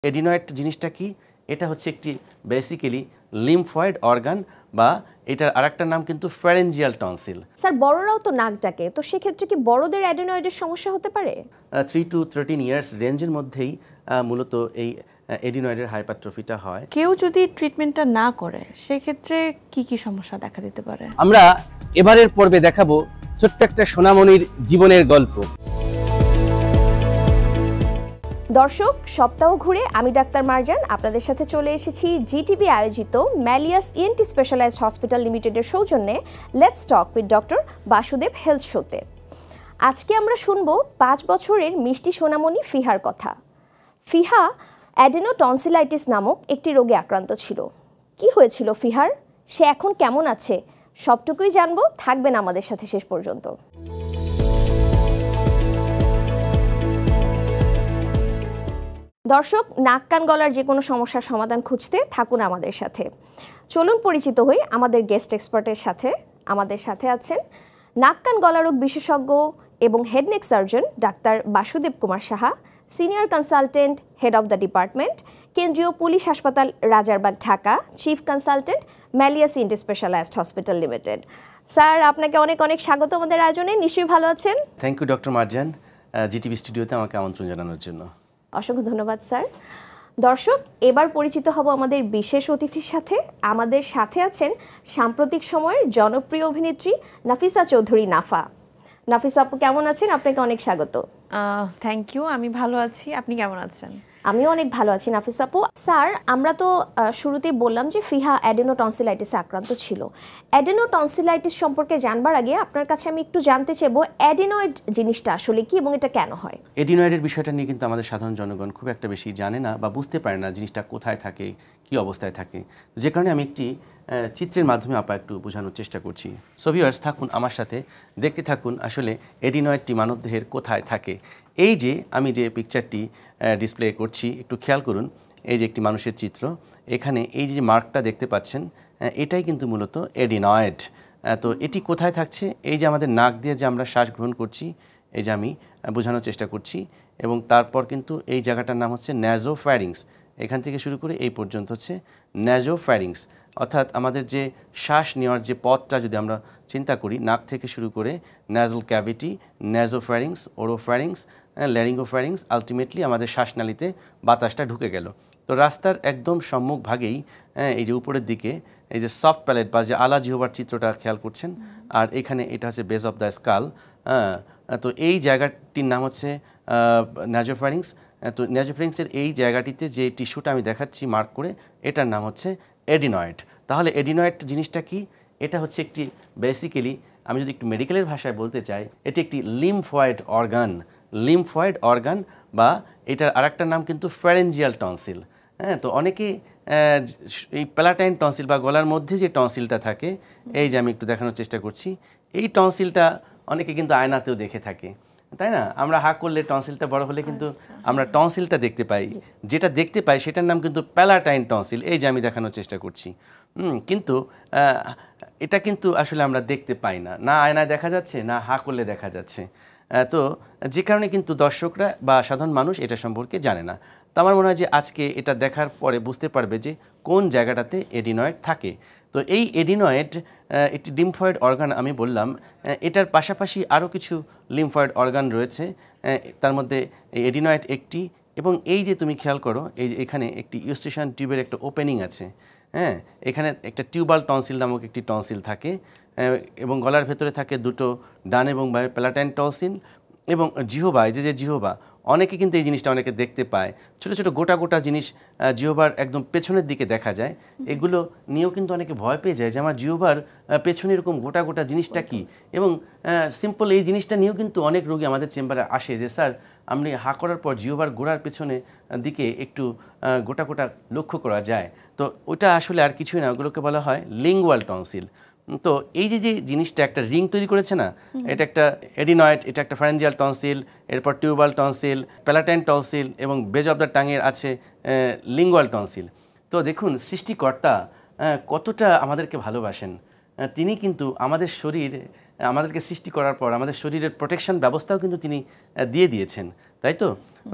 Adenoid জিনিসটা কি? এটা হচ্ছে একটি বেসিক্যালি লিম্ফয়েড অর্গান বা এটার আরেকটা নাম কিন্তু ফ্যারেঞ্জিয়াল টনসিল। স্যার বড়রাও তো নাক ডাকে, তো সেক্ষেত্রে কি বড়দের অ্যাডিনয়েডের সমস্যা হতে পারে? 3 to 13 ইয়ার্স রেঞ্জের মধ্যেই মূলত এই এডিনয়েডের হাইপারট্রফিটা হয়। কেউ যদি ট্রিটমেন্টটা না করে সেক্ষেত্রে কি কি সমস্যা দেখা দিতে পারে? আমরা এবারের পর্বে দেখাবো ছোট্ট একটা সোনামণির জীবনের গল্প। দর্শক, সপ্তাহ ঘুরে আমি ডাক্তার মারজান আপনাদের সাথে চলে এসেছি জিটিভি আয়োজিত ম্যালিয়াস ইএনটি স্পেশালাইজড হসপিটাল লিমিটেডের সৌজন্যে let's talk with doctor Basudeb health শোতে। আজকে আমরা শুনবো 5 বছরের মিষ্টি সোনামণি ফিহার কথা। ফিহা অ্যাডেনোটনসিলাইটিস নামক একটি রোগে আক্রান্ত ছিল। কি হয়েছিল ফিহার, সে এখন কেমন আছে, সবটুকুই জানবো, থাকবেন আমাদের সাথে শেষ পর্যন্ত। দর্শক, নাক কান গলার যে কোনো সমস্যার সমাধান খুঁজতে থাকুন আমাদের সাথে। চলুন পরিচিত হই আমাদের গেস্ট এক্সপার্টের সাথে। আমাদের সাথে আছেন নাক কান গলা রোগ বিশেষজ্ঞ এবং হেড নেক সার্জন ডাক্তার Basudeb Kumar Saha, senior consultant, head of the department, কেন্দ্রীয় পুলিশ হাসপাতাল Rajarbagh, Dhaka, chief consultant, Malleus ENT specialised hospital limited. Sir, আপনাকে অনেক অনেক স্বাগত আমাদের আয়োজনে। নিশ্চয়ই ভালো আছেন? Thank you doctor Marjan, GTV স্টুডিওতে আমাকে আমন্ত্রণ জানানোর জন্য। অসংখ্য ধন্যবাদ স্যার। দর্শক, এবার পরিচিত হব আমাদের বিশেষ অতিথির সাথে। আমাদের সাথে আছেন সাম্প্রতিক সময়ের জনপ্রিয় অভিনেত্রী নাফিসা চৌধুরী নাফা। নাফিসা আপু, কেমন আছেন? আপনাকে অনেক স্বাগত। থ্যাংক ইউ, আমি ভালো আছি। আপনি কেমন আছেন? আমিও অনেক ভালো আছি নাফিসা আপু। স্যার, আমরা তো শুরুতেই বললাম যে ফিহা অ্যাডেনোটনসিলাইটিসে আক্রান্ত ছিল। অ্যাডেনোটনসিলাইটিস সম্পর্কে জানবার আগে আপনার কাছে আমি একটু জানতে চাইবো অ্যাডেনয়েড জিনিসটা আসলে কি এবং এটা কেন হয়? এডিনয়েডের বিষয়টা নিয়ে কিন্তু আমাদের সাধারণ জনগণ খুব একটা বেশি জানে না বা বুঝতে পারে না জিনিসটা কোথায় থাকে, কি অবস্থায় থাকে। যে কারণে আমি একটি চিত্রের মাধ্যমে একটু বোঝানোর চেষ্টা করছি। সো ভিউয়ার্স, থাকুন আমার সাথে, দেখতে থাকুন আসলে এডিনয়েডটি মানবদেহের কোথায় থাকে। এই যে আমি যে পিকচারটি ডিসপ্লে করছি, একটু খেয়াল করুন। এই যে একটি মানুষের চিত্র, এখানে এই যে মার্কটা দেখতে পাচ্ছেন, এটাই কিন্তু মূলত এডিনয়েড। তো এটি কোথায় থাকছে? এই যে আমাদের নাক দিয়ে যে আমরা শ্বাস গ্রহণ করছি, এই যে আমি বোঝানোর চেষ্টা করছি, এবং তারপর কিন্তু এই জায়গাটার নাম হচ্ছে ন্যাজোফ্যারিংস। এখান থেকে শুরু করে এই পর্যন্ত হচ্ছে ন্যাজোফ্যারিংস, অর্থাৎ আমাদের যে শ্বাস নেওয়ার যে পথটা যদি আমরা চিন্তা করি, নাক থেকে শুরু করে ন্যাজল ক্যাভিটি, ন্যাজোফ্যারিংস, ওরোফ্যারিংস, ল্যারিঙ্গোফ্যারিংস, আলটিমেটলি আমাদের শ্বাসনালীতে বাতাসটা ঢুকে গেল। তো রাস্তার একদম সম্মুখ ভাগেই এই যে উপরের দিকে এই যে সফট প্যালেট বা যে আলা জিহ্বার চিত্রটা খেয়াল করছেন, আর এখানে এটা হচ্ছে বেস অফ দ্য স্কাল। তো এই জায়গাটির নাম হচ্ছে ন্যাজোফ্যারিংস। তো ন্যাজোফ্যারিংসের এই জায়গাটিতে যে টিস্যুটা আমি দেখাচ্ছি মার্ক করে, এটার নাম হচ্ছে এডিনয়েড। তাহলে এডিনয়েড জিনিসটা কি? এটা হচ্ছে একটি বেসিক্যালি, আমি যদি একটু মেডিকেলের ভাষায় বলতে চাই, এটি একটি লিম্ফয়েড অর্গান। লিম্ফয়েড অর্গান বা এটার আরেকটা নাম কিন্তু ফ্যারেঞ্জিয়াল টনসিল। তো অনেকে এই প্যালাটাইন টনসিল বা গলার মধ্যে যে টনসিলটা থাকে, এই যে আমি একটু দেখানোর চেষ্টা করছি, এই টনসিলটা অনেকে কিন্তু আয়নাতেও দেখে থাকে, তাই না? আমরা হাঁ করলে টনসিলটা বড় হলে কিন্তু আমরা টনসিলটা দেখতে পাই। যেটা দেখতে পাই সেটার নাম কিন্তু প্যালাটাইন টনসিল। এই যে আমি দেখানোর চেষ্টা করছি। কিন্তু এটা কিন্তু আসলে আমরা দেখতে পাই না, না আয়নায় দেখা যাচ্ছে, না হাঁ করলে দেখা যাচ্ছে। তো যে কারণে কিন্তু দর্শকরা বা সাধারণ মানুষ এটা সম্পর্কে জানে না। তো আমার মনে হয় যে আজকে এটা দেখার পরে বুঝতে পারবে যে কোন জায়গাটাতে এডিনয়েড থাকে। তো এই এডিনয়েড একটি লিম্ফয়েড অর্গান আমি বললাম, এটার পাশাপাশি আরও কিছু লিম্ফয়েড অর্গান রয়েছে, তার মধ্যে এডিনয়েড একটি। এবং এই যে তুমি খেয়াল করো, এই এখানে একটি ইউস্টেশন টিউবের একটা ওপেনিং আছে, এখানে একটা টিউবাল টনসিল নামক একটি টনসিল থাকে, এবং গলার ভেতরে থাকে দুটো ডান এবং বামে প্যালাটাইন টনসিল, এবং জিহ্বা, এই যে জিহ্বা, অনেকে কিন্তু এই জিনিসটা অনেকে দেখতে পায়, ছোটো ছোটো গোটা গোটা জিনিস জিহ্বার একদম পেছনের দিকে দেখা যায়। এগুলো নিয়েও কিন্তু অনেকে ভয় পেয়ে যায় যে আমার জিহ্বার পেছনে এরকম গোটা গোটা জিনিসটা কি। এবং সিম্পল এই জিনিসটা নিয়েও কিন্তু অনেক রোগী আমাদের চেম্বারে আসে যে স্যার, আপনি হাঁ করার পর জিহ্বার গোড়ার পেছনে দিকে একটু গোটা গোটা লক্ষ্য করা যায়। তো ওটা আসলে আর কিছুই না, ওগুলোকে বলা হয় লিঙ্গুয়াল টনসিল। তো এই যে যে জিনিসটা একটা রিং তৈরি করেছে না, এটা একটা এডিনয়েড, এটা একটা ফ্যারেঞ্জিয়াল টনসিল, এরপর টিউবাল টনসিল, প্যালাটাইন টনসিল, এবং বেজ অফ দ্য টাঙের আছে লিঙ্গুয়াল টনসিল। তো দেখুন সৃষ্টিকর্তা কতটা আমাদেরকে ভালোবাসেন। তিনি কিন্তু আমাদের শরীর আমাদেরকে সৃষ্টি করার পর আমাদের শরীরের প্রোটেকশন ব্যবস্থাও কিন্তু তিনি দিয়ে দিয়েছেন, তাই তো?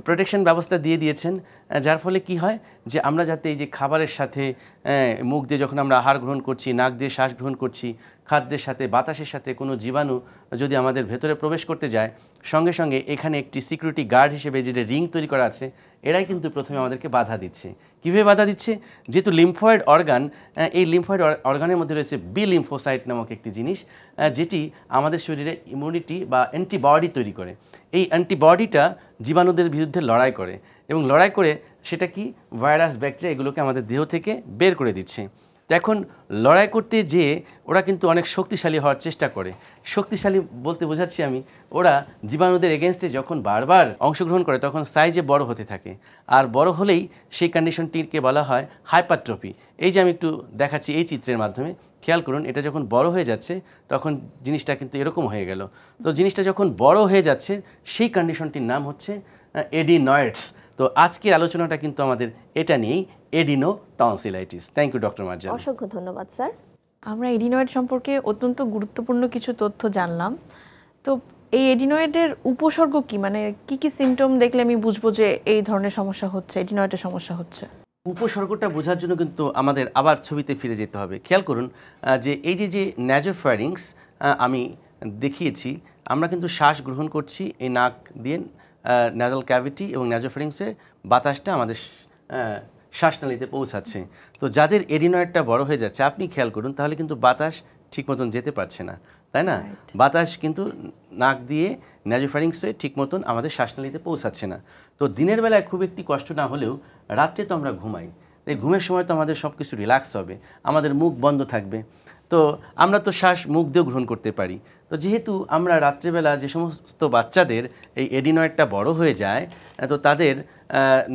প্রোটেকশন ব্যবস্থা দিয়ে দিয়েছেন, যার ফলে কি হয় যে আমরা যাতে এই যে খাবারের সাথে মুখ দিয়ে যখন আমরা আহার গ্রহণ করছি, নাক দিয়ে শ্বাস গ্রহণ করছি, খাদ্যের সাথে বাতাসের সাথে কোনো জীবাণু যদি আমাদের ভেতরে প্রবেশ করতে যায়, সঙ্গে সঙ্গে এখানে একটি সিকিউরিটি গার্ড হিসেবে যে রিং তৈরি করা আছে, এরাই কিন্তু প্রথমে আমাদেরকে বাধা দিচ্ছে। কীভাবে বাধা দিচ্ছে? যেহেতু লিম্ফয়েড অর্গান, এই লিম্ফয়েড অর্গানের মধ্যে রয়েছে বি লিম্ফোসাইট নামক একটি জিনিস, যেটি আমাদের শরীরে ইমিউনিটি বা অ্যান্টিবডি তৈরি করে। এই অ্যান্টিবডিটা জীবাণুদের বিরুদ্ধে লড়াই করে, এবং লড়াই করে সেটা কি ভাইরাস, ব্যাকটেরিয়া এগুলোকে আমাদের দেহ থেকে বের করে দিচ্ছে। তো এখন লড়াই করতে যেয়ে ওরা কিন্তু অনেক শক্তিশালী হওয়ার চেষ্টা করে। শক্তিশালী বলতে বোঝাচ্ছি আমি, ওরা জীবাণুদের এগেনস্টে যখন বারবার অংশগ্রহণ করে তখন সাইজে বড় হতে থাকে, আর বড় হলেই সেই কন্ডিশনটিকে বলা হয় হাইপারট্রফি। এই যে আমি একটু দেখাচ্ছি এই চিত্রের মাধ্যমে, খেয়াল করুন, এটা যখন বড় হয়ে যাচ্ছে তখন জিনিসটা কিন্তু এরকম হয়ে গেল। তো জিনিসটা যখন বড় হয়ে যাচ্ছে সেই কন্ডিশনটির নাম হচ্ছে এডিনয়েডস। তো আজকের আলোচনাটা কিন্তু আমাদের এটা নিয়েই, adenotonsillitis. Thank you doctor Marjan. অসংখ্য ধন্যবাদ স্যার। আমরা এডিনয়েড সম্পর্কে অত্যন্ত গুরুত্বপূর্ণ কিছু তথ্য জানলাম। তো এই এডিনয়েডের উপসর্গ কি, মানে কি কি সিমটম দেখলে আমি বুঝবো যে এই ধরনের সমস্যা হচ্ছে, এডিনয়েডের সমস্যা হচ্ছে? উপসর্গটা বোঝার জন্য কিন্তু আমাদের আবার ছবিতে ফিরে যেতে হবে। খেয়াল করুন যে এই যে ন্যাজোফ্যারিংস আমি দেখিয়েছি, আমরা কিন্তু শ্বাস গ্রহণ করছি এই নাক দিয়ে, ন্যাজাল ক্যাভিটি এবং ন্যাজোফ্যারিংসে বাতাসটা আমাদের শ্বাসনালীতে পৌঁছাচ্ছে। তো যাদের এডিনয়েডটা বড় হয়ে যাচ্ছে, আপনি খেয়াল করুন, তাহলে কিন্তু বাতাস ঠিক মতন যেতে পারছে না, তাই না? বাতাস কিন্তু নাক দিয়ে ন্যাজোফ্যারিংসে ঠিক মতন আমাদের শ্বাসনালীতে পৌঁছাচ্ছে না। তো দিনের বেলায় খুব একটি কষ্ট না হলেও রাত্রে তো আমরা ঘুমাই, এই ঘুমের সময় তো আমাদের সব কিছু রিল্যাক্স হবে, আমাদের মুখ বন্ধ থাকবে, তো আমরা তো শ্বাস মুখ দিয়েও গ্রহণ করতে পারি। তো যেহেতু আমরা রাত্রেবেলা যে সমস্ত বাচ্চাদের এই এডিনয়েডটা বড় হয়ে যায়, তো তাদের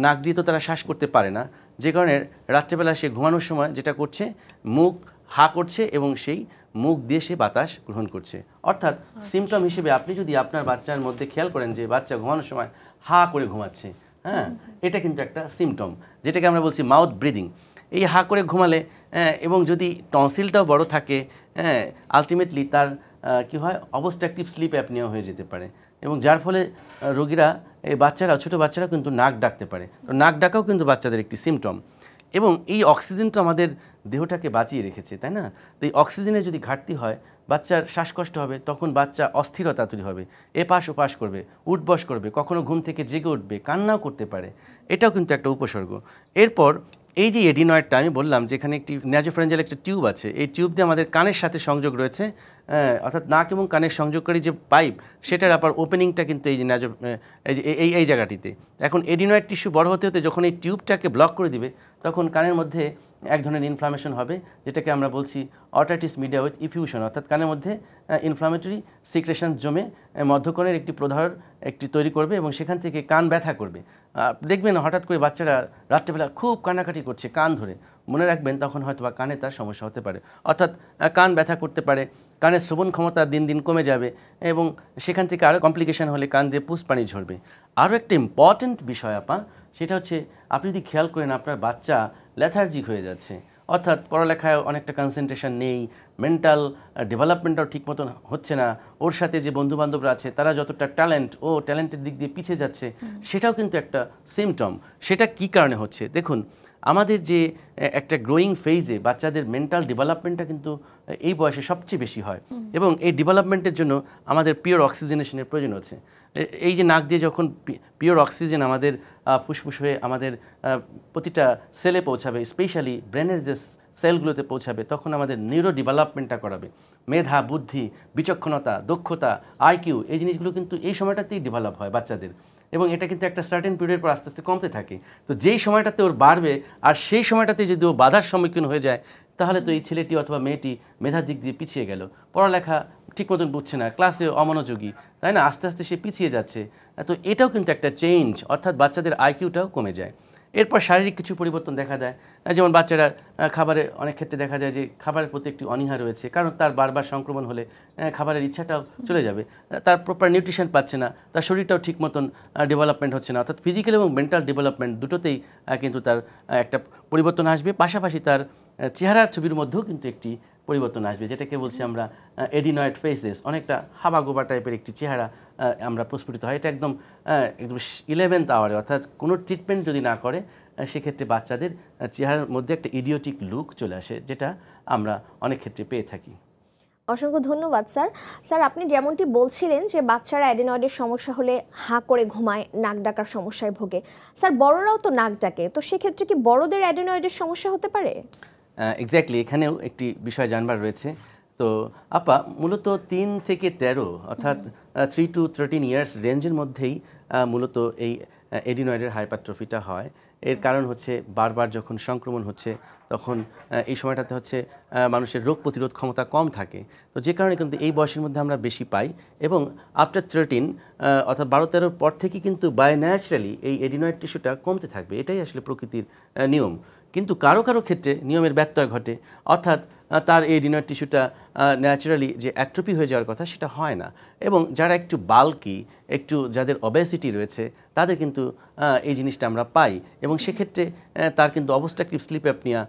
নাক দিয়ে তো তারা শ্বাস করতে পারে না, যে কারণে রাত্রেবেলা সে ঘুমানোর সময় যেটা করছে, মুখ হা করছে এবং সেই মুখ দিয়ে সে বাতাস গ্রহণ করছে। অর্থাৎ সিমটম হিসেবে আপনি যদি আপনার বাচ্চার মধ্যে খেয়াল করেন যে বাচ্চা ঘুমানোর সময় হা করে ঘুমাচ্ছে, হ্যাঁ, এটা কিন্তু একটা সিমটম, যেটাকে আমরা বলছি মাউথ ব্রিদিং। এই হা করে ঘুমালে এবং যদি টনসিলটাও বড় থাকে, আলটিমেটলি তার কি হয়, অবস্ট্রাকটিভ স্লিপ অ্যাপনিয়া হয়ে যেতে পারে, এবং যার ফলে রোগীরা, এই বাচ্চারা, ছোটো বাচ্চারা কিন্তু নাক ডাকতে পারে। তো নাক ডাকাও কিন্তু বাচ্চাদের একটি সিমটম, এবং এই অক্সিজেন তো আমাদের দেহটাকে বাঁচিয়ে রেখেছে, তাই না? তো এই অক্সিজেনের যদি ঘাটতি হয়, বাচ্চার শ্বাসকষ্ট হবে, তখন বাচ্চা অস্থিরতা তৈরি হবে, এপাশ ওপাশ করবে, উঠবস করবে, কখনো ঘুম থেকে জেগে উঠবে, কান্নাও করতে পারে, এটাও কিন্তু একটা উপসর্গ। এরপর এই যে এডিনয়েডটা আমি বললাম, যেখানে একটি ন্যাজোফ্যারিঞ্জিয়াল একটা টিউব আছে, এই টিউব দিয়ে আমাদের কানের সাথে সংযোগ রয়েছে, অর্থাৎ নাক এবং কানের সংযোগকারী যে পাইপ, সেটার আবার ওপেনিংটা কিন্তু এই যে এই জায়গাটিতে। এখন এডিনয়েড টিস্যু বড় হতে হতে যখন এই টিউবটাকে ব্লক করে দিবে, তখন কানের মধ্যে এক ধরনের ইনফ্লামেশন হবে, যেটাকে আমরা বলছি অটাইটিস মিডিয়া উইথ ইফিউশন, অর্থাৎ কানের মধ্যে ইনফ্লামেটরি সিক্রেশন জমে মধ্যকণের একটি প্রধার একটি তৈরি করবে, এবং সেখান থেকে কান ব্যথা করবে। দেখবেন হঠাৎ করে বাচ্চারা রাত্রেবেলা খুব কান্নাকাটি করছে কান ধরে, মনে রাখবেন তখন হয়তো বা কানে তার সমস্যা হতে পারে, অর্থাৎ কান ব্যথা করতে পারে, কানের শ্রবণ ক্ষমতা দিন দিন কমে যাবে, এবং সেখান থেকে আরও কমপ্লিকেশন হলে কান দিয়ে পুষ পানি ঝরবে। আরও একটা ইম্পর্ট্যান্ট বিষয় আপা, সেটা হচ্ছে আপনি যদি খেয়াল করেন আপনার বাচ্চা লেথার্জিক হয়ে যাচ্ছে, অর্থাৎ পড়ালেখায় অনেকটা কনসেন্ট্রেশন নেই, মেন্টাল ডেভেলপমেন্টটাও ঠিক মতন হচ্ছে না, ওর সাথে যে বন্ধুবান্ধবরা আছে তারা যতটা ট্যালেন্ট, ও ট্যালেন্টের দিক দিয়ে পিছিয়ে যাচ্ছে, সেটাও কিন্তু একটা সিমটম। সেটা কি কারণে হচ্ছে? দেখুন, আমাদের যে একটা গ্রোয়িং ফেজে বাচ্চাদের মেন্টাল ডেভেলপমেন্টটা কিন্তু এই বয়সে সবচেয়ে বেশি হয়, এবং এই ডেভেলপমেন্টের জন্য আমাদের পিওর অক্সিজেনেশনের প্রয়োজন আছে। এই যে নাক দিয়ে যখন পিওর অক্সিজেন আমাদের ফুসফুস হয়ে আমাদের প্রতিটা সেলে পৌঁছাবে, স্পেশালি ব্রেনের যে সেলগুলোতে পৌঁছাবে, তখন আমাদের নিউরো ডেভেলপমেন্টটা করাবে। মেধা, বুদ্ধি, বিচক্ষণতা, দক্ষতা, আইকিউ, এই জিনিসগুলো কিন্তু এই সময়টাতেই ডেভেলপ হয় বাচ্চাদের, এবং এটা কিন্তু একটা সার্টেন পিরিয়ডের পর আস্তে আস্তে কমতে থাকে। তো যেই সময়টাতে ওর বাড়বে, আর সেই সময়টাতে যদি ও বাধার সম্মুখীন হয়ে যায়, তাহলে তো এই ছেলেটি অথবা মেয়েটি মেধার দিক দিয়ে পিছিয়ে গেল, পড়ালেখা ঠিক মতন বুঝছে না, ক্লাসে অমনোযোগী, তাই না? আস্তে আস্তে সে পিছিয়ে যাচ্ছে। তো এটাও কিন্তু একটা চেঞ্জ, অর্থাৎ বাচ্চাদের আইকিউটাও কমে যায়। এরপর শারীরিক কিছু পরিবর্তন দেখা যায়, যেমন বাচ্চারা খাবারে অনেক ক্ষেত্রে দেখা যায় যে খাবারের প্রতি একটি অনীহা রয়েছে, কারণ তার বারবার সংক্রমণ হলে খাবারের ইচ্ছাটাও চলে যাবে, তার প্রপার নিউট্রিশন পাচ্ছে না, তার শরীরটাও ঠিক মতন ডেভেলপমেন্ট হচ্ছে না, অর্থাৎ ফিজিক্যাল এবং মেন্টাল ডেভেলপমেন্ট দুটোতেই কিন্তু তার একটা পরিবর্তন আসবে। পাশাপাশি তার চেহারার ছবির মধ্যেও কিন্তু একটি পরিবর্তন আসবে, যেটাকে বলছি আমরা এডিনয়েড ফেসেস, অনেকটা হাবাগোবা টাইপের একটি চেহারা আমরা প্রস্ফুটিত হয়। এটা একদম 11th আওয়ারে, অর্থাৎ কোনো ট্রিটমেন্ট যদি না করে সেক্ষেত্রে বাচ্চাদের চেহারার মধ্যে একটা ইডিওটিক লুক চলে আসে, যেটা আমরা অনেক ক্ষেত্রে পেয়ে থাকি। অসংখ্য ধন্যবাদ স্যার। স্যার, আপনি যেমনটি বলছিলেন যে বাচ্চারা অ্যাডিনয়েডের সমস্যা হলে হাঁ করে ঘুমায়, নাক ডাকার সমস্যায় ভোগে। স্যার, বড়রাও তো নাক ডাকে, তো সেক্ষেত্রে কি বড়দের অ্যাডিনয়েডের সমস্যা হতে পারে? এক্স্যাক্টলি, এখানেও একটি বিষয় জানবার রয়েছে। তো আপা, মূলত 3 থেকে 13 অর্থাৎ 3 to 13 ইয়ার্স রেঞ্জের মধ্যেই মূলত এই এডিনয়েডের হাইপারট্রফিটা হয়। এর কারণ হচ্ছে বারবার যখন সংক্রমণ হচ্ছে তখন এই সময়টাতে হচ্ছে মানুষের রোগ প্রতিরোধ ক্ষমতা কম থাকে, তো যে কারণে কিন্তু এই বয়সের মধ্যে আমরা বেশি পাই। এবং আফটার 13 অর্থাৎ 12-13 পর থেকে কিন্তু বাই ন্যাচারালি এই এডিনয়েড টিস্যুটা কমতে থাকবে, এটাই আসলে প্রকৃতির নিয়ম। কিন্তু কারো কারো ক্ষেত্রে নিয়মের ব্যত্যয় ঘটে, অর্থাৎ তার এই এডিনয়েড টিস্যুটা ন্যাচারালি যে অ্যাট্রোপি হয়ে যাওয়ার কথা সেটা হয় না। এবং যারা একটু বাল্কি, একটু যাদের অবেসিটি রয়েছে, তাদের কিন্তু এই জিনিসটা আমরা পাই, এবং সেক্ষেত্রে তার কিন্তু অবস্ট্রাকটিভ স্লিপ অ্যাপনিয়া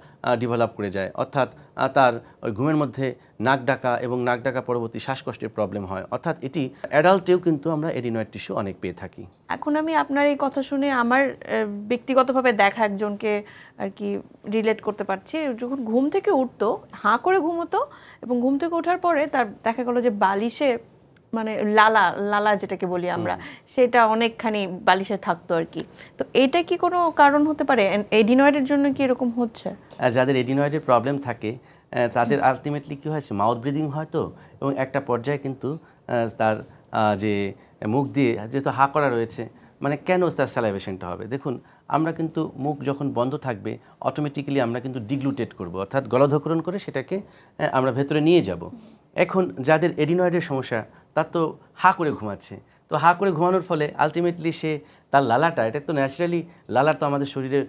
ডেভেলপ করে যায়, অর্থাৎ তার ওই ঘুমের মধ্যে নাক ডাকা এবং নাক ডাকা পরবর্তী শ্বাসকষ্টের প্রবলেম হয়। অর্থাৎ এটি অ্যাডাল্টেও কিন্তু আমরা এডিনয়েড টিস্যু অনেক পেয়ে থাকি। এখন আমি আপনার এই কথা শুনে আমার ব্যক্তিগতভাবে দেখা একজনকে আর কি রিলেট করতে পারছি। যখন ঘুম থেকে উঠতো, হাঁ করে ঘুমোতো, এবং ঘুম থেকে ওঠার পরে তার দেখা গেল যে বালিশে মানে লালা লালা যেটাকে বলি আমরা, সেটা অনেকখানি বালিশে থাকতো আর কি। তো এটা কি কোনো কারণ হতে পারে? এডিনয়েডের জন্য কি এরকম হচ্ছে? যাদের এডিনয়েডের প্রবলেম থাকে তাদের আলটিমেটলি কী হয়েছে, মাউথ ব্রিদিং হয় তো, এবং একটা পর্যায়ে কিন্তু তার যে মুখ দিয়ে যেহেতু হা করা রয়েছে, মানে কেন তার স্যালাইভেশনটা হবে? দেখুন, আমরা কিন্তু মুখ যখন বন্ধ থাকবে অটোমেটিক্যালি আমরা কিন্তু ডিগ্লুটেট করব, অর্থাৎ গলধকরণ করে সেটাকে আমরা ভেতরে নিয়ে যাব। এখন যাদের এডিনয়েডের সমস্যা, তার তো হা করে ঘুমাচ্ছে, তো হা করে ঘুমানোর ফলে আলটিমেটলি সে তার লালাটা, এটা তো ন্যাচারালি লালা তো আমাদের শরীরে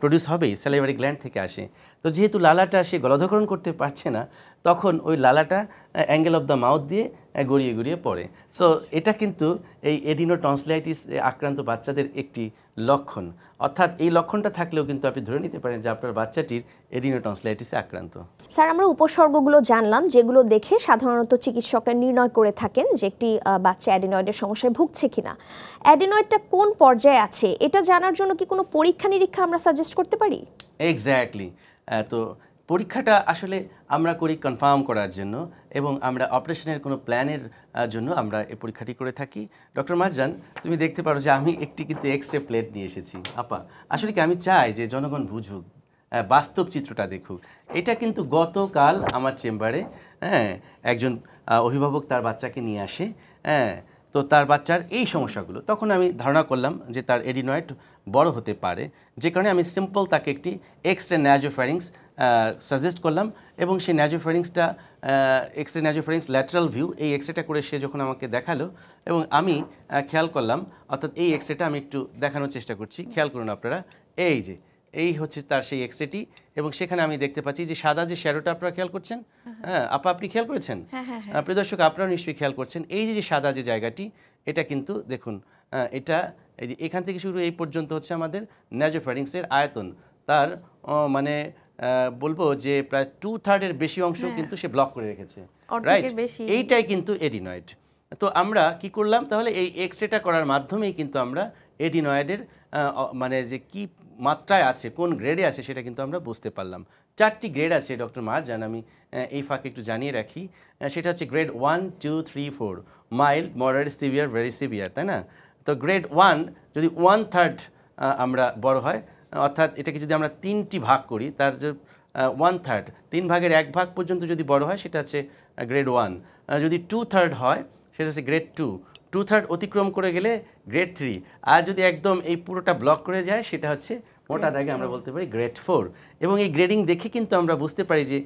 প্রডিউস হবেই, স্যালাইভারি গ্ল্যান্ড থেকে আসে। তো যেহেতু লালাটা সে গলধকরণ করতে পারছে না, তখন ওই লালাটা অ্যাঙ্গেল অফ দ্য মাউথ দিয়ে গড়িয়ে গড়িয়ে পড়ে। সো এটা কিন্তু এই এডিনোটনসিলাইটিস আক্রান্ত বাচ্চাদের একটি লক্ষণ, অর্থাৎ এই লক্ষণটা থাকলেও কিন্তু আপনি ধরে নিতে পারেন যে আপনার বাচ্চাটির এডিনোটনসিলাইটিসে আক্রান্ত। স্যার, আমরা উপসর্গগুলো জানলাম যেগুলো দেখে সাধারণত চিকিৎসকরা নির্ণয় করে থাকেন যে একটি বাচ্চা অ্যাডিনয়েডের সমস্যায় ভুগছে কিনা। অ্যাডিনয়েডটা কোন পর্যায়ে আছে এটা জানার জন্য কি কোনো পরীক্ষা নিরীক্ষা আমরা সাজেস্ট করতে পারি? এক্স্যাক্টলি, তো পরীক্ষাটা আসলে আমরা করি কনফার্ম করার জন্য, এবং আমরা অপারেশনের কোনো প্ল্যানের জন্য আমরা এই পরীক্ষাটি করে থাকি। ডক্টর মারজান, তুমি দেখতে পারো যে আমি একটি কিন্তু এক্স রে প্লেট নিয়ে এসেছি। আপা, আসলে কি আমি চাই যে জনগণ বুঝুক, বাস্তব চিত্রটা দেখুক। এটা কিন্তু গতকাল আমার চেম্বারে একজন অভিভাবক তার বাচ্চাকে নিয়ে আসে, তো তার বাচ্চার এই সমস্যাগুলো, তখন আমি ধারণা করলাম যে তার এডিনয়েড বড় হতে পারে, যে কারণে আমি সিম্পল তাকে একটি এক্স-রে ন্যাজোফ্যারিংস সাজেস্ট করলাম, এবং সেই ন্যাজোফ্যারিংসটা এক্স-রে ন্যাজোফ্যারিংস ল্যাটারাল ভিউ, এই এক্স-রেটা করে সে যখন আমাকে দেখালো, এবং আমি খেয়াল করলাম, অর্থাৎ এই এক্স-রেটা আমি একটু দেখানোর চেষ্টা করছি, খেয়াল করুন আপনারা, এই হচ্ছে তার সেই এক্স-রেটি, এবং সেখানে আমি দেখতে পাচ্ছি যে সাদা যে শ্যাডোটা আপনারা খেয়াল করছেন, আপা আপনি খেয়াল করেছেন, প্রিয় দর্শক আপনারাও নিশ্চয়ই খেয়াল করছেন, এই যে সাদা যে জায়গাটি, এটা কিন্তু দেখুন, এটা এই যে এখান থেকে শুরু এই পর্যন্ত হচ্ছে আমাদের ন্যাজোফ্যারিংসের আয়তন, তার মানে বলবো যে প্রায় 2/3 বেশি অংশ কিন্তু সে ব্লক করে রেখেছে, রাইট? এইটাই কিন্তু এডিনয়েড। তো আমরা কি করলাম তাহলে, এই এক্স-রেটা করার মাধ্যমেই কিন্তু আমরা এডিনয়েডের মানে যে কি মাত্রায় আছে, কোন গ্রেডে আছে, সেটা কিন্তু আমরা বুঝতে পারলাম। 4টি গ্রেড আছে ডক্টর মারজান, আমি এই ফাঁকে একটু জানিয়ে রাখি। সেটা হচ্ছে grade 1, 2, 3, 4, mild, moderate, severe, very severe, তাই না? তো গ্রেড 1 যদি 1/3 আমরা বড় হয়, অর্থাৎ এটাকে যদি আমরা 3টি ভাগ করি, তার যে 1/3, 3 ভাগের 1 ভাগ পর্যন্ত যদি বড় হয়, সেটা হচ্ছে গ্রেড 1। যদি 2/3 হয়, সেটা হচ্ছে গ্রেড 2। 2/3 অতিক্রম করে গেলে গ্রেড 3, আর যদি একদম এই পুরোটা ব্লক করে যায়, সেটা হচ্ছে মোটা দাগে আমরা বলতে পারি গ্রেড 4। এবং এই গ্রেডিং দেখে কিন্তু আমরা বুঝতে পারি যে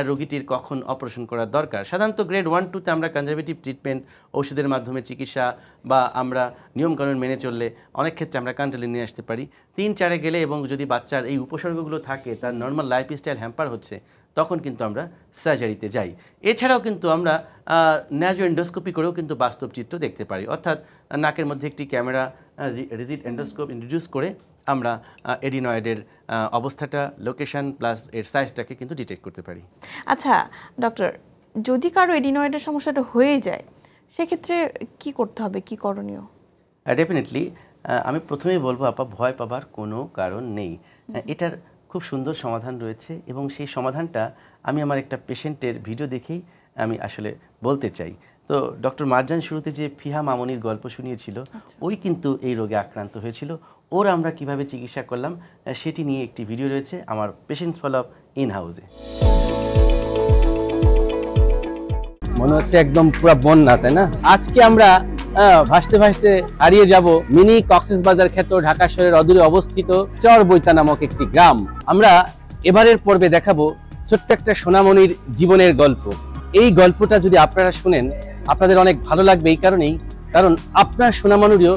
রোগীটির কখন অপারেশন করার দরকার। সাধারণত গ্রেড 1, 2তে আমরা কনজারভেটিভ ট্রিটমেন্ট, ওষুধের মাধ্যমে চিকিৎসা, বা আমরা নিয়মকানুন মেনে চললে অনেক ক্ষেত্রে আমরা কন্ট্রোলে নিয়ে আসতে পারি। 3-4-এ গেলে এবং যদি বাচ্চার এই উপসর্গগুলো থাকে, তার নর্মাল লাইফস্টাইল হ্যাম্পার হচ্ছে, তখন কিন্তু আমরা সার্জারিতে যাই। এছাড়াও কিন্তু আমরা ন্যাজো এন্ডোস্কোপি করেও কিন্তু বাস্তব চিত্র দেখতে পারি, অর্থাৎ নাকের মধ্যে একটি ক্যামেরা রিজিড এন্ডোস্কোপ ইন্ট্রোডিউস করে আমরা এডিনয়েডের অবস্থাটা, লোকেশন প্লাস এর সাইজটাকে কিন্তু ডিটেক্ট করতে পারি। আচ্ছা ডক্টর, যদি কারো এডিনয়েডের সমস্যাটা হয়ে যায় সেক্ষেত্রে কি করতে হবে, কি করণীয়? ডেফিনেটলি আমি প্রথমেই বলবো আপা, ভয় পাবার কোনো কারণ নেই। এটার খুব সুন্দর সমাধান রয়েছে এবং সেই সমাধানটা আমি আমার একটা পেশেন্টের ভিডিও দেখেই আমি আসলে বলতে চাই। তো ডক্টর মারজান শুরুতে যে ফিহা মামনির গল্প শুনিয়েছিল, ওই কিন্তু এই রোগে আক্রান্ত হয়েছিল। ওর আমরা কিভাবে চিকিৎসা করলাম সেটি নিয়ে একটি ভিডিও রয়েছে আমার পেশেন্টস ফলো আপ ইন হাউসে। মনে হচ্ছে একদম পুরো বন্যা, তাই না? আজকে আমরা ভাসতে ভাসতে হারিয়ে যাব মিনি কক্সবাজার খ্যাত ঢাকা শহরের অদূরে অবস্থিত চরবৈতা নামক একটি গ্রাম। আমরা এবারের পর্বে দেখাবো ছোট্ট একটা সোনামণির জীবনের গল্প। এই গল্পটা যদি আপনারা শুনেন আপনাদের অনেক ভালো লাগবে, এই কারণেই কারণ আপনার সোনামণিরও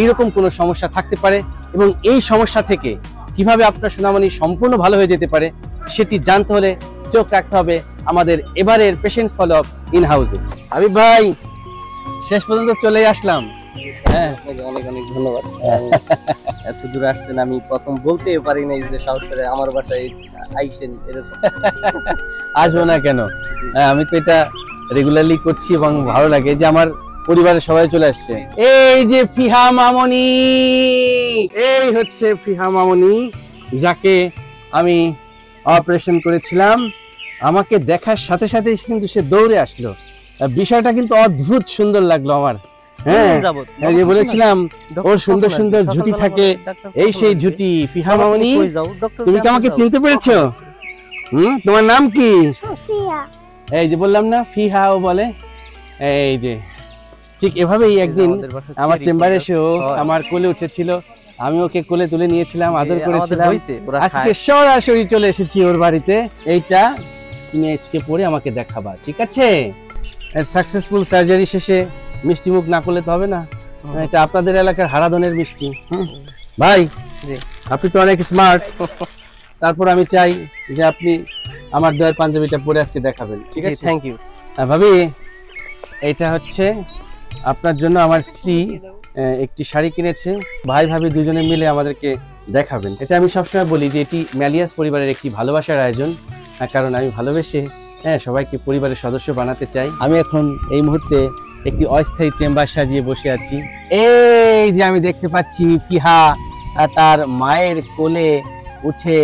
এইরকম কোনো সমস্যা থাকতে পারে এবং এই সমস্যা থেকে কিভাবে আপনার সোনামণি সম্পূর্ণ ভালো হয়ে যেতে পারে সেটি জানতে হলে চোখ রাখতে হবে আমাদের এবারের পেশেন্টস ফলো আপ ইন হাউসে। হাবিব ভাই, শেষ পর্যন্ত চলে আসলাম। হ্যাঁ, অনেক অনেক ধন্যবাদ। এত দূর আসছেন, আমি প্রথম বলতেই পারি নাই যে সাউথ করে আমার বাসায় আইসেন, এরকম আসবো না কেন? আমি তো এটা রেগুলারলি করছি এবং ভালো লাগে যে আমার পরিবারের সবাই চলে আসছে। এই যে ফিহা মামনি, এই হচ্ছে ফিহা মামনি, যাকে আমি অপারেশন করেছিলাম। আমাকে দেখার সাথে সাথে কিন্তু সে দৌড়ে আসলো। বিষয়টা কিন্তু অদ্ভুত সুন্দর লাগলো আমার। হ্যাঁ, যে বলেছিলাম ওর সুন্দর সুন্দর ঝুটি থাকে, এই সেই ঝুটি। ফিহা মামনি, তুমি কি আমাকে চিনতে পেরেছো? তোমার নাম কি? এই যে বললাম না ফিহাও বলে। এই যে ঠিক এভাবেই একদিন আমার চেম্বারে এসেও আমার কোলে উঠেছিল, আমি ওকে কোলে তুলে নিয়েছিলাম, আদর করেছিলাম। আজকে সরাসরি চলে এসেছি ওর বাড়িতে। এইটা তুমি আজকে পরে আমাকে দেখাবা, ঠিক আছে? সাকসেসফুল সার্জারি শেষে মিষ্টি মুখ না করলে তো হবে না। এটা আপনাদের এলাকার হারাধনের মিষ্টি। ভাই, আপনি তো অনেক স্মার্ট, তারপর আমি চাই যে আপনি আমার দয়ের পাঞ্জাবিটা পরে আজকে দেখাবেন, ঠিক আছে? Thank you. ভাবি, এইটা হচ্ছে আপনার জন্য আমার স্ত্রী একটি শাড়ি কিনেছে। ভাই ভাবি দুজনে মিলে আমাদেরকে দেখাবেন। এটা আমি সবসময় বলি যে এটি ম্যালিয়াস পরিবারের একটি ভালোবাসার আয়োজন, কারণ আমি ভালোবেসে সবাইকে পরিবারের সদস্য বানাতে চাই। আমি এখন এই মুহূর্তে একটি অস্থায়ী চেম্বার সাজিয়ে বসে আছি। এই যে আমি দেখতে পাচ্ছি ফিহা তার মায়ের কোলে উঠে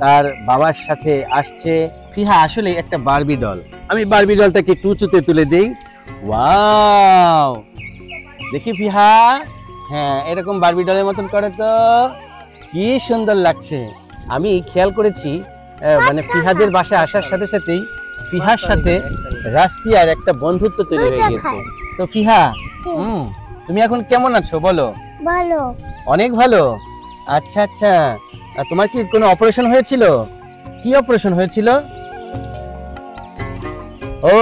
তার বাবার সাথে আসছে। ফিহা আসলে একটা বারবি ডল। আমি বারবি ডলটাকে একটু উঁচুতে তুলে দেই। ওয়াও, দেখি ফিহা, হ্যাঁ এরকম বারবি ডলের মতন করে তো, কি সুন্দর লাগছে। আমি খেয়াল করেছি মানে ফিহাদের বাসায় আসার সাথে সাথেই ফিহার সাথে রাসপিয়ার একটা বন্ধুত্ব তৈরি হয়ে গেছে। তো ফিহা, তুমি এখন কেমন আছো বলো? ভালো। অনেক ভালো। আচ্ছা আচ্ছা, তোমার কি কোনো অপারেশন হয়েছিল? কি অপারেশন হয়েছিল? ও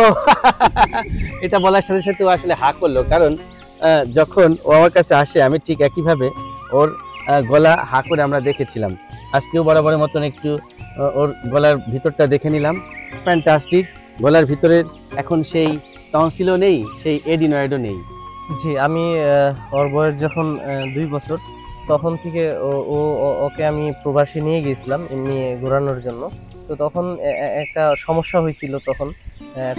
এটা বলার সাথে সাথে ও আসলে হা করলো, কারণ যখন ও আমার কাছে আসে আমি ঠিক একইভাবে ওর গলা হা করে আমরা দেখেছিলাম। আজকেও বরাবরের মতন একটু ওর গলার ভিতরটা দেখে নিলাম। ফ্যান্টাস্টিক। গলার ভিতরে এখন সেই টনসিলও নেই, সেই এডিনয়েডও নেই। জি, আমি ওর বয়স যখন 2 বছর, তখন থেকে ওকে আমি প্রবাসী নিয়ে গিয়েছিলাম এমনি ঘোরানোর জন্য। তো তখন একটা সমস্যা হয়েছিল, তখন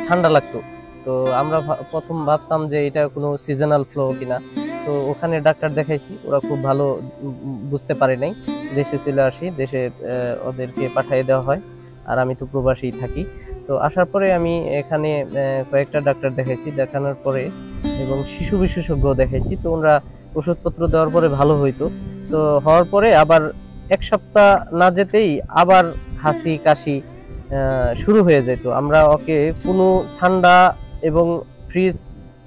ঠান্ডা লাগতো। তো আমরা প্রথম ভাবতাম যে এটা কোনো সিজনাল ফ্লু কিনা। তো ওখানে ডাক্তার দেখাইছি, ওরা খুব ভালো বুঝতে পারে নাই। দেশে চলে আসি, দেশে ওদেরকে পাঠিয়ে দেওয়া হয়, আর আমি তো প্রবাসেই থাকি। তো আসার পরে আমি এখানে কয়েকটা ডাক্তার দেখাইছি, দেখানোর পরে এবং শিশু বিশেষজ্ঞ দেখাইছি। তো ওনারা ওষুধপত্র দেওয়ার পরে ভালো হইতো। তো হওয়ার পরে আবার 1 সপ্তাহ না যেতেই আবার হাসি কাশি শুরু হয়ে যেত। আমরা ওকে কোনো ঠান্ডা এবং ফ্রিজ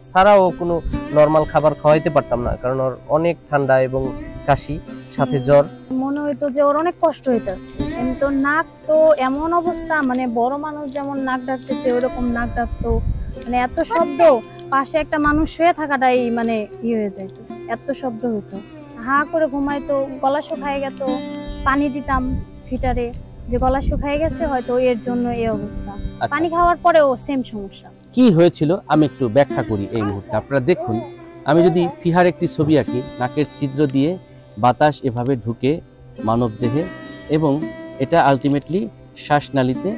ছাড়াও কোনো নর্মাল খাবার খাওয়াইতে পারতাম না, কারণ ওর অনেক ঠান্ডা এবং কাশি, সাথে জ্বর। মনে হইতো যে ওর অনেক কষ্ট হইতেছে, কিন্তু নাক তো এমন অবস্থা, মানে বড় মানুষ যেমন নাক ডাকতেছে ওরকম নাক ডাকতো, মানে এত শব্দ, পাশে একটা মানুষ শুয়ে থাকাটাই মানে হয়ে যাইতো, এত শব্দ হইতো। হা করে ঘুমাইতো, গলা শুকায় গেত, পানি দিতাম ফিটারে, যে গলা শুকায় গেছে হয়তো এর জন্য এই অবস্থা। পানি খাওয়ার পরেও সেম সমস্যা। কি হয়েছিল আমি একটু ব্যাখ্যা করি এই মুহূর্তে। আপনারা দেখুন, আমি যদি ফিহার একটি ছবি আঁকি, নাকের ছিদ্র দিয়ে বাতাস এভাবে ঢুকে মানব দেহে এবং এটা আলটিমেটলি শ্বাসনালীতে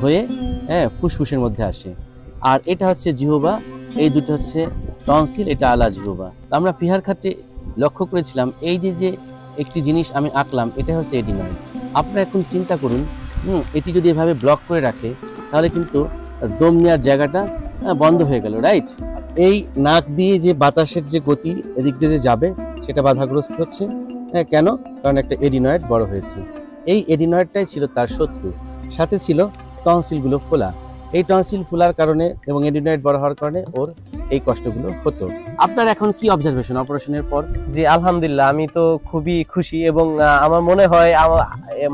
হয়ে ফুসফুসের মধ্যে আসে। আর এটা হচ্ছে জিহ্বা, এই দুটো হচ্ছে টনসিল, এটা আলা জিহ্বা। আমরা ফিহার খাতে লক্ষ্য করেছিলাম এই যে একটি জিনিস আমি আঁকলাম, এটা হচ্ছে এডিনয়েড। আপনারা এখন চিন্তা করুন, এটি যদি এভাবে ব্লক করে রাখে তাহলে কিন্তু দম নেওয়ার জায়গাটা বন্ধ হয়ে গেল, রাইট? এই নাক দিয়ে যে বাতাসের যে গতি এদিক দিয়ে যে যাবে সেটা বাধাগ্রস্ত হচ্ছে। কেন? কারণ একটা এডিনয়েড বড় হয়েছে। এই এডিনয়েডটাই ছিল তার শত্রু, সাথে ছিল টনসিলগুলো ফোলা। এই টনসিল ফোলার কারণে এবং এডিনয়েড বড় হওয়ার কারণে ওর এই কষ্টগুলো হতো। আপনার এখন কি অবজারভেশন অপারেশনের পর? জি আলহামদুলিল্লাহ, আমি তো খুবই খুশি এবং আমার মনে হয়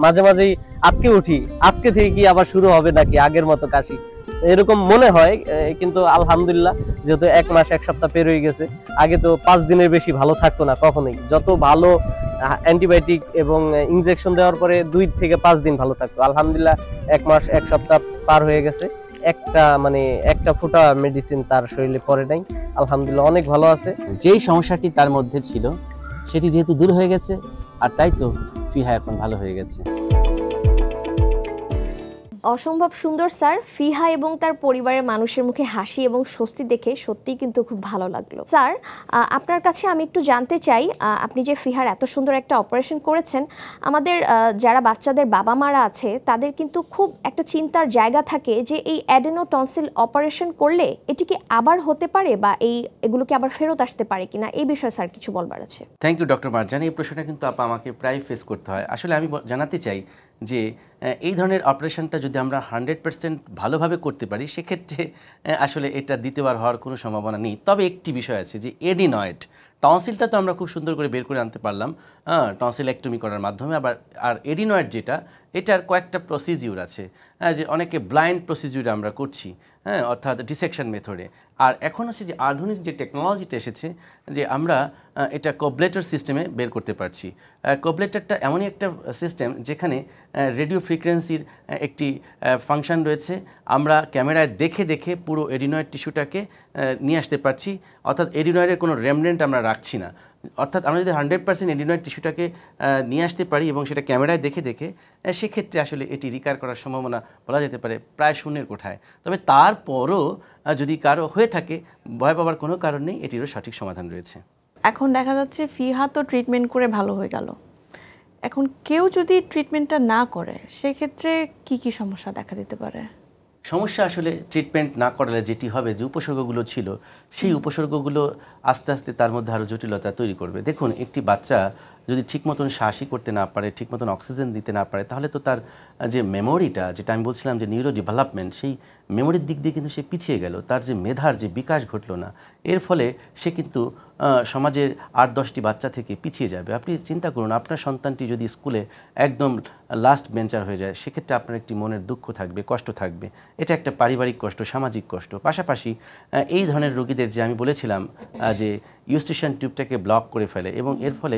মাঝে মাঝেই আটকে উঠি, আজকে থেকে কি আবার শুরু হবে নাকি আগের মতো কাশি, এরকম মনে হয়। কিন্তু আলহামদুলিল্লাহ, যেহেতু 1 মাস 1 সপ্তাহ পের হয়ে গেছে, আগে তো 5 দিনের বেশি ভালো থাকতো না কখনোই। যত ভালো অ্যান্টিবায়োটিক এবং ইনজেকশন দেওয়ার পরে 2 থেকে 5 দিন ভালো থাকতো। আলহামদুলিল্লাহ 1 মাস 1 সপ্তাহ পার হয়ে গেছে, একটা ফোঁটা মেডিসিন তার শরীরে পড়ে নাই। আলহামদুলিল্লাহ অনেক ভালো আছে। যেই সমস্যাটি তার মধ্যে ছিল সেটি যেহেতু দূর হয়ে গেছে, আর তাই তো ফিহা এখন ভালো হয়ে গেছে। অসম্ভব সুন্দর স্যার। ফিহা এবং তার পরিবারের মানুষের মুখে হাসি এবং স্বস্তি দেখে সত্যিই কিন্তু খুব ভালো লাগলো। স্যার, আপনার কাছে আমি একটু জানতে চাই, আপনি যে ফিহার এত সুন্দর একটা অপারেশন করেছেন, আমাদের যারা বাচ্চাদের বাবা মারা আছে তাদের কিন্তু খুব একটা চিন্তার জায়গা থাকে যে এই অ্যাডেনো টনসিল অপারেশন করলে এটি কি আবার হতে পারে বা এগুলো কি আবার ফেরত আসতে পারে কিনা, এই বিষয়ে স্যার কিছু বলবার আছে। Thank you doctor Marjan. এই প্রশ্নটা কিন্তু আপা আমাকে প্রায় ফেস করতে হয়। আসলে আমি জানাতে চাই যে এই ধরনের অপারেশনটা যদি আমরা 100% ভালোভাবে করতে পারি সেক্ষেত্রে আসলে এটা দ্বিতীয়বার হওয়ার কোনো সম্ভাবনা নেই। তবে একটি বিষয় আছে যে এডিনয়েড টনসিলটা তো আমরা খুব সুন্দর করে বের করে আনতে পারলাম টনসিলেক্টমি করার মাধ্যমে। আর এডিনয়েড যেটা, এটার কয়েকটা প্রসিজিউর আছে, যে অনেকে ব্লাইন্ড প্রসিজিউর আমরা করছি, অর্থাৎ ডিসেকশন মেথডে। আর এখন হচ্ছে যে আধুনিক যে টেকনোলজিটা এসেছে যে আমরা এটা কোবলেটর সিস্টেমে বের করতে পারছি। কোবলেটরটা এমনই একটা সিস্টেম যেখানে রেডিও ফ্রিকোয়েন্সির একটি ফাংশন রয়েছে। আমরা ক্যামেরায় দেখে দেখে পুরো এডিনয়েড টিস্যুটাকে নিয়ে আসতে পারছি, অর্থাৎ এডিনয়েডের কোনো রেমনেন্ট আমরা রাখছি না। অর্থাৎ আমরা যদি 100% এডিনয়েড টিস্যুটাকে নিয়ে আসতে পারি এবং সেটা ক্যামেরায় দেখে দেখে, সেক্ষেত্রে আসলে এটি রিকার করার সম্ভাবনা বলা যেতে পারে প্রায় শূন্যের কোঠায়। তবে তারপরও যদি কারো হয়ে থাকে, ভয় পাওয়ার কোনো কারণ নেই, এটিরও সঠিক সমাধান রয়েছে। এখন দেখা যাচ্ছে ফিহা তো ট্রিটমেন্ট করে ভালো হয়ে গেল, এখন কেউ যদি ট্রিটমেন্টটা না করে সেক্ষেত্রে কি কি সমস্যা দেখা দিতে পারে? সমস্যা আসলে ট্রিটমেন্ট না করালে যেটি হবে, যে উপসর্গগুলো ছিল সেই উপসর্গগুলো আস্তে আস্তে তার মধ্যে আরও জটিলতা তৈরি করবে। দেখুন, একটি বাচ্চা যদি ঠিক মতন শ্বাসই করতে না পারে, ঠিক মতন অক্সিজেন দিতে না পারে, তাহলে তো তার যে মেমোরিটা, যেটা আমি বলছিলাম যে নিউরো ডেভেলপমেন্ট, সেই মেমোরির দিক দিয়ে কিন্তু সে পিছিয়ে গেল, তার যে মেধার যে বিকাশ ঘটলো না। এর ফলে সে কিন্তু সমাজের 8-10টি বাচ্চা থেকে পিছিয়ে যাবে। আপনি চিন্তা করুন, আপনার সন্তানটি যদি স্কুলে একদম লাস্ট বেঞ্চার হয়ে যায়, সেক্ষেত্রে আপনার একটি মনের দুঃখ থাকবে, কষ্ট থাকবে। এটা একটা পারিবারিক কষ্ট, সামাজিক কষ্ট। পাশাপাশি এই ধরনের রোগীদের যে আমি বলেছিলাম যে ইউস্টেশন টিউবটাকে ব্লক করে ফেলে এবং এর ফলে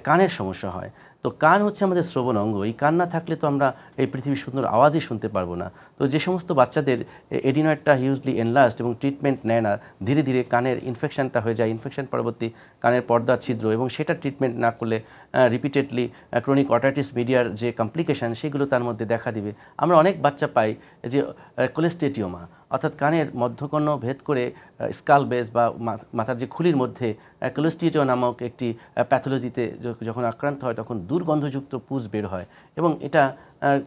কানের সমস্যা হয়। তো কান হচ্ছে আমাদের শ্রবণ অঙ্গ, এই কান না থাকলে তো আমরা এই পৃথিবীর সুন্দর আওয়াজই শুনতে পারবো না। তো যে সমস্ত বাচ্চাদের এডিনয়েডটা হিউজলি এনলার্জড এবং ট্রিটমেন্ট নেয় না, ধীরে ধীরে কানের ইনফেকশনটা হয়ে যায়, ইনফেকশন পরবর্তী কানের পর্দা ছিদ্র, এবং সেটা ট্রিটমেন্ট না করলে রিপিটেডলি ক্রনিক অটাইটিস মিডিয়ার যে কমপ্লিকেশান সেগুলো তার মধ্যে দেখা দিবে। আমরা অনেক বাচ্চা পাই যে কোলেস্টেটিওমা, অর্থাৎ কানের মধ্যকর্ণ ভেদ করে স্কাল বেস বা মাথার যে খুলির মধ্যে কোলেস্টেটিও নামক একটি প্যাথোলজিতে যখন আক্রান্ত হয় তখন দুর্গন্ধযুক্ত পুজ বের হয়, এবং এটা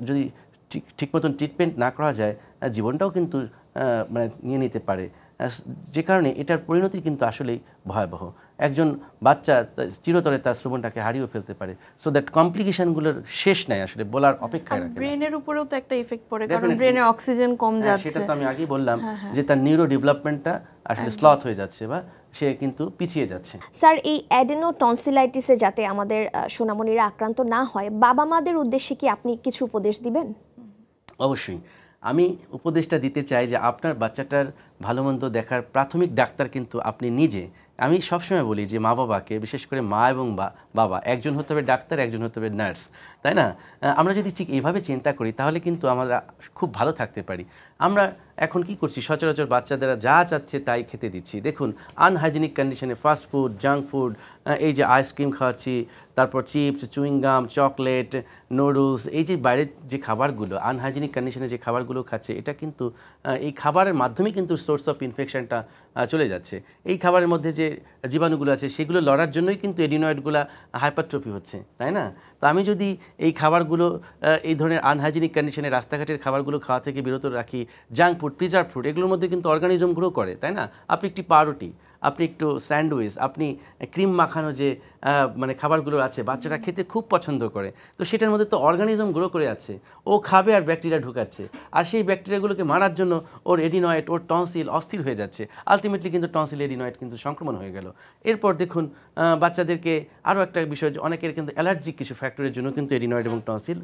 যদি ঠিক মতন ট্রিটমেন্ট না করা যায় জীবনটাও কিন্তু মানে নিয়ে নিতে পারে, যে কারণে এটার পরিণতি কিন্তু আসলেই ভয়াবহ। একজন বাচ্চা চিরতরে তার শ্রবণটাকে হারিয়ে ফেলতে পারে। সো দ্যাট কমপ্লিকেশনগুলোর শেষ নাই, আসলে বলার অপেক্ষায় রাখে। ব্রেনের উপরেও তো একটা ইফেক্ট পড়ে, কারণ ব্রেনে অক্সিজেন কম যাচ্ছে। সেটা তো আমি আগেই বললাম যে তার নিউরো ডেভেলপমেন্টটা আসলে স্লথ হয়ে যাচ্ছে বা সে কিন্তু পিছিয়ে যাচ্ছে। স্যার, এই অ্যাডেনো টনসিলাইটিসে যাতে আমাদের সোনামণিরা আক্রান্ত না হয়, বাবা মাদের উদ্দেশ্যে কি আপনি কিছু উপদেশ দিবেন? অবশ্যই আমি উপদেশটা দিতে চাই যে আপনার বাচ্চাটার ভালো মন্দ দেখার প্রাথমিক ডাক্তার কিন্তু আপনি নিজে। আমি সবসময় বলি যে মা বাবাকে, বিশেষ করে মা এবং বাবা, একজন হতে হবে ডাক্তার, একজন হতে হবে নার্স, তাই না? আমরা যদি ঠিক এইভাবে চিন্তা করি তাহলে কিন্তু আমরা খুব ভালো থাকতে পারি। আমরা এখন কি করছি, সচরাচর বাচ্চাদের যা চাচ্ছে তাই খেতে দিচ্ছি। দেখুন আনহাইজেনিক কন্ডিশনে ফাস্ট ফুড, জাঙ্ক ফুড, এই যে আইসক্রিম খাওয়াচ্ছি, তারপর চিপস, চুইংগাম, চকলেট, নুডলস, এই যে বাইরের যে খাবারগুলো আনহাইজেনিক কন্ডিশনে যে খাবারগুলো খাচ্ছে, এটা কিন্তু এই খাবারের মাধ্যমেই কিন্তু সোর্স অফ ইনফেকশনটা চলে যাচ্ছে। এই খাবারের মধ্যে যে জীবাণুগুলো আছে সেগুলো লড়ার জন্যই কিন্তু এডিনয়েডগুলো হাইপারট্রফি হচ্ছে, তাই না? তো আমি যদি এই খাবারগুলো এই ধরনের আনহাইজেনিক কন্ডিশনে রাস্তাঘাটের খাবারগুলো খাওয়া থেকে বিরত রাখি, জাঙ্ক ফুড, প্রিজার্ভ ফুড, এগুলোর মধ্যে কিন্তু অর্গানিজম গ্রো করে, তাই না? আপনি একটি পাউরুটি, আপনি একটু স্যান্ডউইচ, আপনি ক্রিম মাখানো যে মানে খাবারগুলো আছে বাচ্চারা খেতে খুব পছন্দ করে, তো সেটার মধ্যে তো অর্গানিজম গ্রো করে আছে, ও খাবে আর ব্যাকটেরিয়া ঢুকাচ্ছে, আর সেই ব্যাকটেরিয়াগুলোকে মারার জন্য ওর এডিনয়েড, ওর টনসিল অস্থির হয়ে যাচ্ছে, আলটিমেটলি কিন্তু টনসিল এডিনয়েড কিন্তু সংক্রমণ হয়ে গেল। এরপর দেখুন বাচ্চাদেরকে আরও একটা বিষয়, অনেকের কিন্তু অ্যালার্জিক কিছু ফ্যাক্টরের জন্য কিন্তু এডিনয়েড এবং টনসিল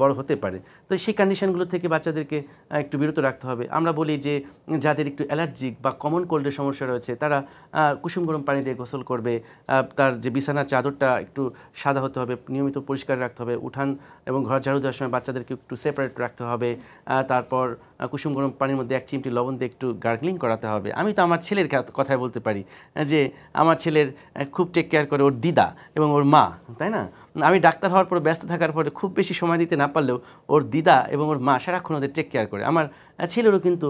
বড় হতে পারে। তো সেই কন্ডিশনগুলো থেকে বাচ্চাদেরকে একটু বিরত রাখতে হবে। আমরা বলি যে যাদের একটু অ্যালার্জিক বা কমন কোল্ডের সমস্যা রয়েছে তারা কুসুম গরম পানি দিয়ে গোসল করবে, তার যে বিছানার চাদরটা একটু সাদা হতে হবে, নিয়মিত পরিষ্কার রাখতে হবে, উঠান এবং ঘর ঝাড়ু দেওয়ার সময় বাচ্চাদেরকে একটু সেপারেট রাখতে হবে, তারপর কুসুম গরম পানির মধ্যে 1 চিমটি লবণ দিয়ে একটু গার্গলিং করাতে হবে। আমি তো আমার ছেলের কথাই বলতে পারি যে আমার ছেলের খুব টেক কেয়ার করে ওর দিদা এবং ওর মা, তাই না? আমি ডাক্তার হওয়ার পরে ব্যস্ত থাকার পরে খুব বেশি সময় দিতে না পারলেও ওর দিদা এবং ওর মা সারাক্ষণ ওদের টেক কেয়ার করে। আমার ছেলেরও কিন্তু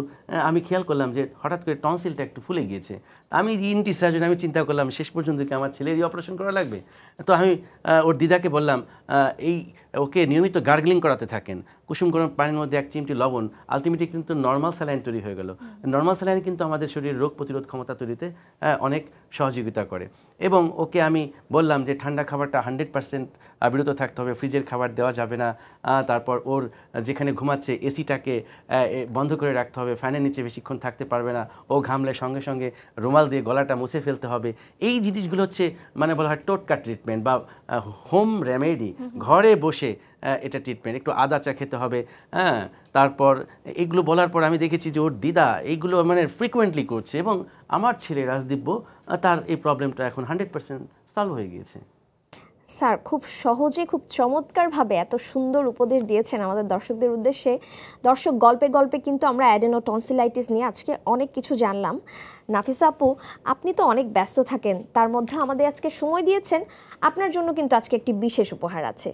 আমি খেয়াল করলাম যে হঠাৎ করে টনসিলটা একটু ফুলে গিয়েছে। আমি ইএনটি সার্জন, আমি চিন্তা করলাম শেষ পর্যন্ত কি আমার ছেলেরই অপারেশন করা লাগবে। তো আমি ওর দিদাকে বললাম ওকে নিয়মিত গার্গলিং করাতে থাকেন, কুসুম গরম পানির মধ্যে 1 চিমটি লবণ, আলটিমেটলি কিন্তু নর্মাল স্যালাইন তৈরি হয়ে গেল। নর্মাল স্যালাইন কিন্তু আমাদের শরীরের রোগ প্রতিরোধ ক্ষমতা তৈরিতে অনেক সহযোগিতা করে। এবং ওকে আমি বললাম যে ঠান্ডা খাবারটা 100% বিরত থাকতে হবে, ফ্রিজের খাবার দেওয়া যাবে না। তারপর ওর যেখানে ঘুমাচ্ছে এসিটাকে বন্ধ করে রাখতে হবে, ফ্যানের নিচে বেশিক্ষণ থাকতে পারবে না, ও ঘামলে সঙ্গে সঙ্গে রুমাল দিয়ে গলাটা মুছে ফেলতে হবে। এই জিনিসগুলো হচ্ছে মানে বলা হয় টোটকা ট্রিটমেন্ট বা হোম রেমেডি, ঘরে বসে এটা ট্রিটমেন্ট। একটু আদা চা খেতে হবে, হ্যাঁ। তারপর এগুলো বলার পর আমি দেখেছি যে ওর দিদা এইগুলো মানে ফ্রিকোয়েন্টলি করছে এবং আমার ছেলে রাজদিব্য তার এই প্রবলেমটা এখন 100% সলভ হয়ে গিয়েছে। স্যার খুব সহজে খুব চমৎকারভাবে এত সুন্দর উপদেশ দিয়েছেন আমাদের দর্শকদের উদ্দেশ্যে। দর্শক গল্পে গল্পে কিন্তু আমরা অ্যাডেনোটনসিলাইটিস নিয়ে আজকে অনেক কিছু জানলাম। নাফিসা আপু, আপনি তো অনেক ব্যস্ত থাকেন, তার মধ্যে আমাদের আজকে সময় দিয়েছেন। আপনার জন্য কিন্তু আজকে একটি বিশেষ উপহার আছে।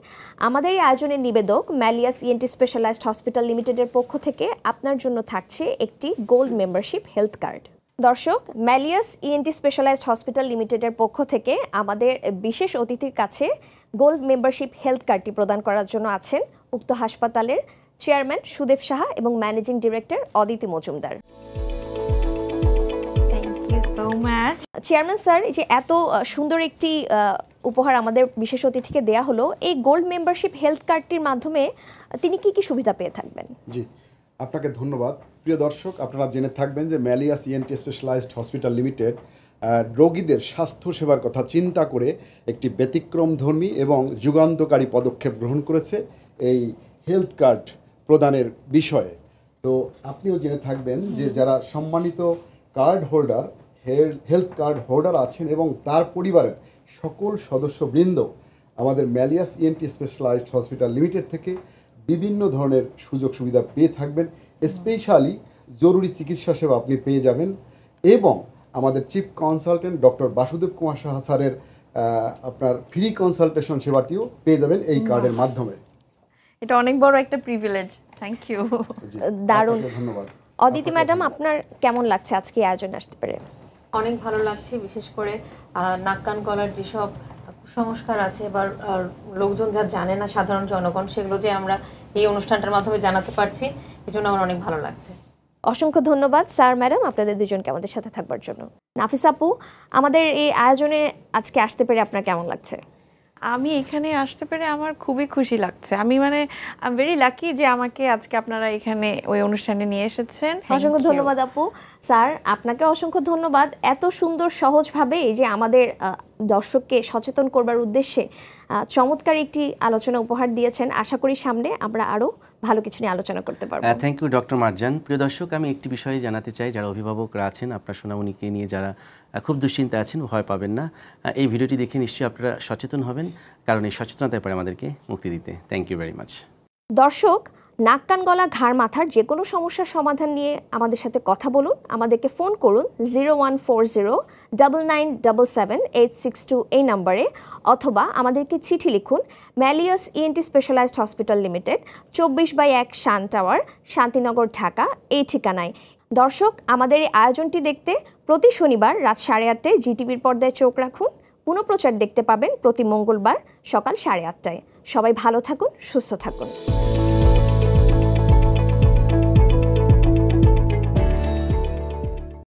আমাদের এই আয়োজনের নিবেদক ম্যালিয়াস ইএনটি স্পেশালাইজড হসপিটাল লিমিটেডের পক্ষ থেকে আপনার জন্য থাকছে একটি গোল্ড মেম্বারশিপ হেলথ কার্ড। দর্শক, ম্যালিয়াস ইএনটি স্পেশালাইজড হসপিটাল লিমিটেডের পক্ষ থেকে আমাদের বিশেষ অতিথির কাছে গোল্ড মেম্বারশিপ হেলথ কার্ডটি প্রদান করার জন্য আছেন উক্ত হাসপাতালের চেয়ারম্যান সুদেব সাহা এবং managing director Aditi Majumdar. Chairman sir, এই যে এত সুন্দর একটি উপহার আমাদের বিশেষ অতিথিকে দেয়া হলো, এই গোল্ড মেম্বারশিপ হেলথ কার্ডটির মাধ্যমে তিনি কি কি সুবিধা পেয়ে থাকবেন? জি, আপনাকে ধন্যবাদ। প্রিয় দর্শক, আপনারা জেনে থাকবেন যে Malleus ENT specialised hospital limited রোগীদের স্বাস্থ্য সেবার কথা চিন্তা করে একটি ব্যতিক্রমধর্মী এবং যুগান্তকারী পদক্ষেপ গ্রহণ করেছে এই হেলথ কার্ড প্রদানের বিষয়ে। তো আপনিও জেনে থাকবেন যে যারা সম্মানিত card holder, health card holder আছেন এবং তার পরিবারের সকল সদস্যবৃন্দ আমাদের Malleus ENT specialised hospital limited থেকে বিভিন্ন ধরনের সুযোগ সুবিধা পেয়ে থাকবেন। স্পেশালি জরুরি চিকিৎসা সেবা আপনি পেয়ে যাবেন এবং আমাদের chief consultant doctor Basudeb Kumar Saha স্যারের আপনার ফ্রি কনসালটেশন সেবাটিও পেয়ে যাবেন এই কার্ডের মাধ্যমে। এটা অনেক বড় একটা প্রিভিলেজ। Thank you. দারুণ, ধন্যবাদ। অদিতি ম্যাডাম, আপনার কেমন লাগছে আজকে আয়োজনে আসতে পেরে? অনেক ভালো লাগছে, বিশেষ করে নাক কান গলার যেসব কুসংস্কার আছে বা লোকজন যা জানে না, সাধারণ জনগণ, সেগুলো যে আমরা এই অনুষ্ঠানটার মাধ্যমে জানাতে পারছি, এই জন্য আমার অনেক ভালো লাগছে। অসংখ্য ধন্যবাদ স্যার, ম্যাডাম, আপনাদের দুজনকে আমাদের সাথে থাকবার জন্য। নাফিসা আপু, আমাদের এই আয়োজনে আজকে আসতে পেরে আপনার কেমন লাগছে? আমি এখানে আসতে পেরে আমার খুবই খুশি লাগছে। আমি মানে আই এম ভেরি লাকি যে আমাকে আজকে আপনারা এখানে ওই অনুষ্ঠানে নিয়ে এসেছেন। অসংখ্য ধন্যবাদ আপু। স্যার, আপনাকে অসংখ্য ধন্যবাদ। এত সুন্দর সহজভাবে এই যে আমাদের দর্শককে সচেতন করবার উদ্দেশ্যে চমৎকার একটি আলোচনা উপহার দিয়েছেন। আশা করি সামনে আমরা আরও ভালো কিছু নিয়ে আলোচনা করতে পারবো। Thank you doctor Marjan. প্রিয় দর্শক, আমি একটি বিষয়ে জানাতে চাই, যারা অভিভাবকরা আছেন, আপনার সোনামণিকে নিয়ে যারা খুব দুশ্চিন্তা আছেন, ভয় পাবেন না। এই ভিডিওটি দেখে নিশ্চয়ই আপনারা সচেতন হবেন, কারণ এই সচেতনতায় পারে আমাদেরকে মুক্তি দিতে। Thank you very much. দর্শক, নাক কান গলা ঘাড় মাথার যে কোনো সমস্যার সমাধান নিয়ে আমাদের সাথে কথা বলুন। আমাদেরকে ফোন করুন 014099777862 এই নম্বরে, অথবা আমাদেরকে চিঠি লিখুন Malleus ENT specialised hospital limited, 24/1 Shan tower, Shantinagar, Dhaka এই ঠিকানায়। দর্শক, আমাদের এই আয়োজনটি দেখতে প্রতি শনিবার রাত 8:30টায় জিটিভির পর্দায় চোখ রাখুন। পুনঃপ্রচার দেখতে পাবেন প্রতি মঙ্গলবার সকাল 8:30টায়। সবাই ভালো থাকুন, সুস্থ থাকুন।